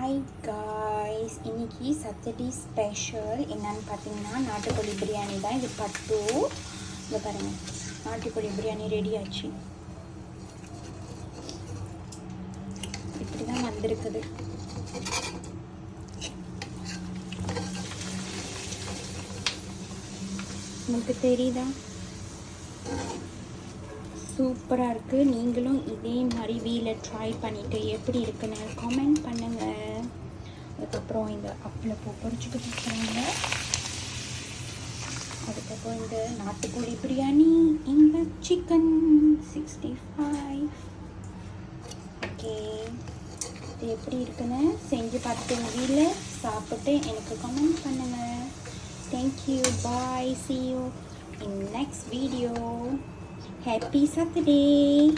Hi guys, இன்னைக்கு Saturday special என்னன்னு பார்த்தீங்கன்னா நாட்டுக்கோழி பிரியாணி தான். இது பட்டு இதை பாருங்கள், நாட்டுக்கோழி பிரியாணி ரெடி ஆச்சு. இப்படி தான் வந்திருக்குது. உங்களுக்கு தெரியுதா? சூப்பராக இருக்குது. நீங்களும் இதே மாதிரி வீட்டில் ட்ரை பண்ணிவிட்டு எப்படி இருக்குன்னு கமெண்ட் பண்ணுங்கள். அதுக்கப்புறம் இந்த அப்பளப்பூ பொரிச்சுட்டு கொடுக்குறாங்க. அதுக்கப்புறம் இந்த நாட்டுக்கோழி பிரியாணி, இந்த சிக்கன் 65. ஓகே, இது எப்படி இருக்குன்னு செஞ்சு பார்த்துட்டு உங்கள் வீட்டில் சாப்பிட்டு எனக்கு கமெண்ட் பண்ணுங்கள். Thank you, bye, see you in next video. Happy Saturday!